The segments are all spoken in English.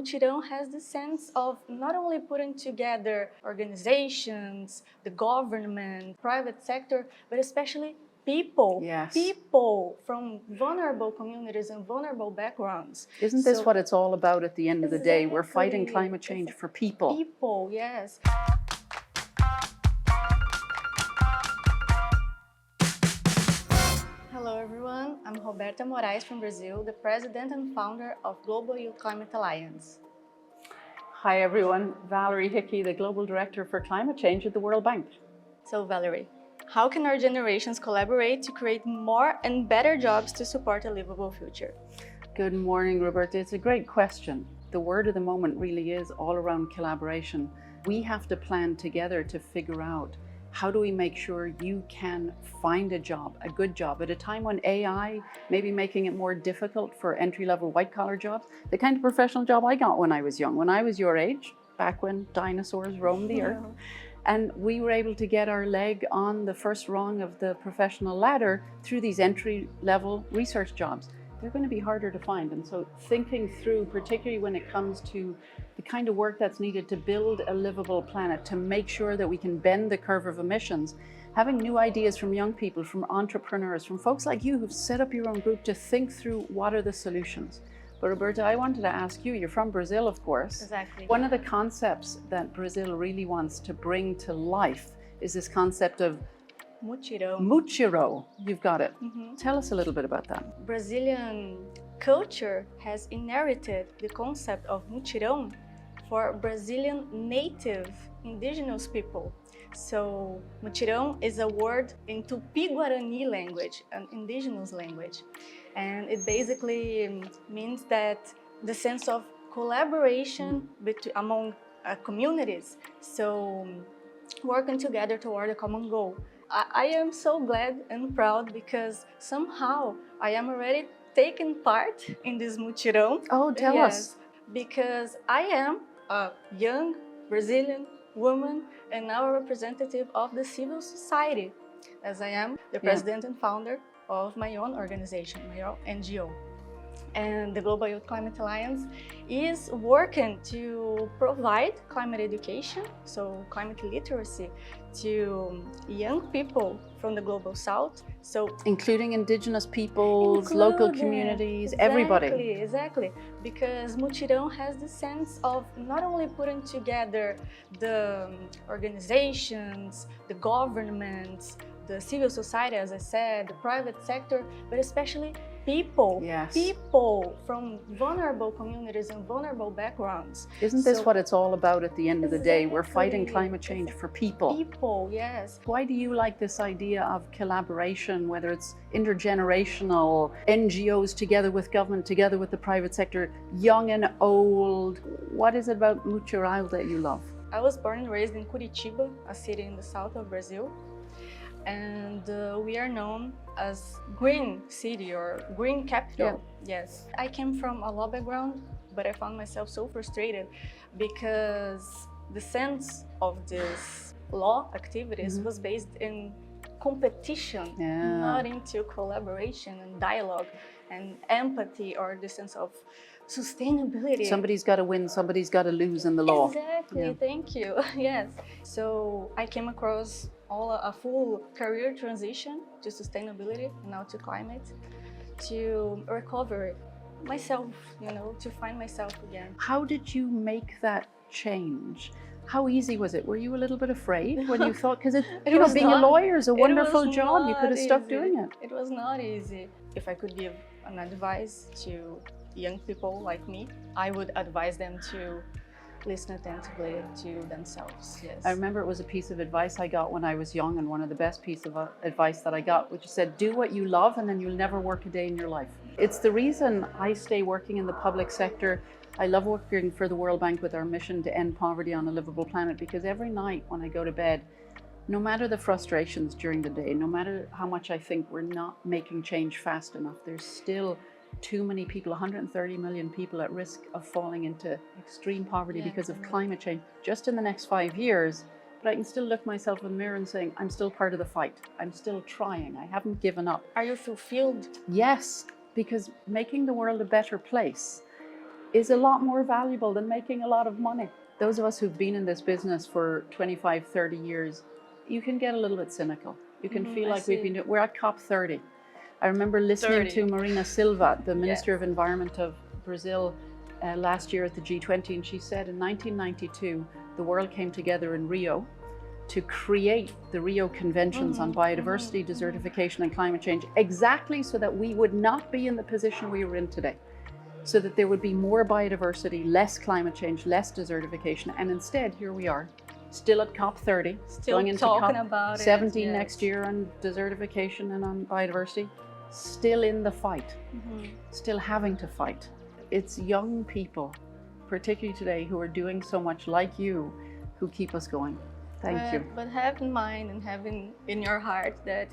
Mutirão has the sense of not only putting together organizations, the government, private sector, but especially people. Yes. People from vulnerable communities and vulnerable backgrounds. Isn't this what it's all about at the end of the day? We're fighting Exactly. climate change for people. People, yes. Hello everyone, I'm Roberta Moraes from Brazil, the president and founder of Global Youth Climate Alliance. Hi everyone, Valerie Hickey, the Global Director for Climate Change at the World Bank. So Valerie, how can our generations collaborate to create more and better jobs to support a livable future? Good morning, Roberta. It's a great question. The word of the moment really is all around collaboration. We have to plan together to figure out how do we make sure you can find a job, a good job, at a time when AI may be making it more difficult for entry-level white-collar jobs, the kind of professional job I got when I was young, when I was your age, back when dinosaurs roamed the earth. And we were able to get our leg on the first rung of the professional ladder through these entry-level research jobs. They're going to be harder to find. And so thinking through, particularly when it comes to the kind of work that's needed to build a livable planet, to make sure that we can bend the curve of emissions, having new ideas from young people, from entrepreneurs, from folks like you who've set up your own group to think through what are the solutions. But Roberta, I wanted to ask you, you're from Brazil, of course. Exactly. One of the concepts that Brazil really wants to bring to life is this concept of Mutirão. You've got it. Tell us a little bit about that. Brazilian culture has inherited the concept of Mutirão for Brazilian native indigenous people. So Mutirão is a word in Tupi-Guarani language, an indigenous language. And it basically means that the sense of collaboration among communities. So working together toward a common goal. I am so glad and proud because somehow I am already taking part in this Mutirão. Oh, tell us. Because I am a young Brazilian woman and now a representative of the civil society, as I am the president and founder of my own organization, my own NGO. And the Global Youth Climate Alliance is working to provide climate education, so climate literacy, to young people from the Global South. So including indigenous peoples, local communities, everybody. Exactly. Because Mutirão has the sense of not only putting together the organizations, the governments, the civil society, as I said, the private sector, but especially people. Yes. People from vulnerable communities and vulnerable backgrounds. Isn't this what it's all about at the end of the day? We're fighting climate change for people. People, yes. Why do you like this idea of collaboration, whether it's intergenerational, NGOs together with government, together with the private sector, young and old? What is it about Mutirão that you love? I was born and raised in Curitiba, a city in the south of Brazil. And we are known as green city or green capital. Yes. I came from a law background, but I found myself so frustrated because the sense of this law activities was based in competition, not into collaboration and dialogue and empathy or the sense of sustainability. Somebody's got to win, somebody's got to lose in the law. Exactly, thank you. Yes. So I came across a full career transition to sustainability, now to climate, to recover myself, to find myself again. How did you make that change? How easy was it? Were you a little bit afraid when you thought, because being a lawyer is a wonderful job, you could have stopped doing it. It was not easy. If I could give an advice to young people like me, I would advise them to listen attentively to themselves. Yes. I remember it was a piece of advice I got when I was young, and one of the best pieces of advice that I got, which said, do what you love and then you'll never work a day in your life. It's the reason I stay working in the public sector. I love working for the World Bank with our mission to end poverty on a livable planet, because every night when I go to bed, no matter the frustrations during the day, no matter how much I think we're not making change fast enough, there's still too many people, 130 million people at risk of falling into extreme poverty because of climate change just in the next 5 years. But I can still look myself in the mirror and saying, I'm still part of the fight. I'm still trying. I haven't given up. Are you fulfilled? Yes, because making the world a better place is a lot more valuable than making a lot of money. Those of us who've been in this business for 25, 30 years, you can get a little bit cynical. You can feel like we're at COP30. I remember listening to Marina Silva, the Minister of Environment of Brazil, last year at the G20, and she said in 1992, the world came together in Rio to create the Rio Conventions on biodiversity, desertification and climate change, exactly so that we would not be in the position we were in today. So that there would be more biodiversity, less climate change, less desertification, and instead here we are, still at COP30, still going into talking about COP17 next year on desertification and on biodiversity, still in the fight, still having to fight. It's young people, particularly today, who are doing so much like you, who keep us going. Thank you. But have in mind and have in your heart that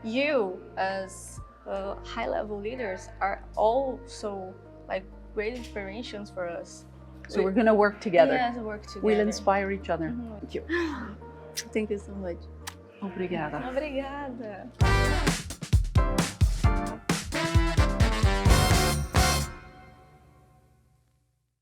you as high-level leaders are also like great inspirations for us. So we're going to work together. Yes, work together. We'll inspire each other. Thank you. Thank you so much. Obrigada. Obrigada.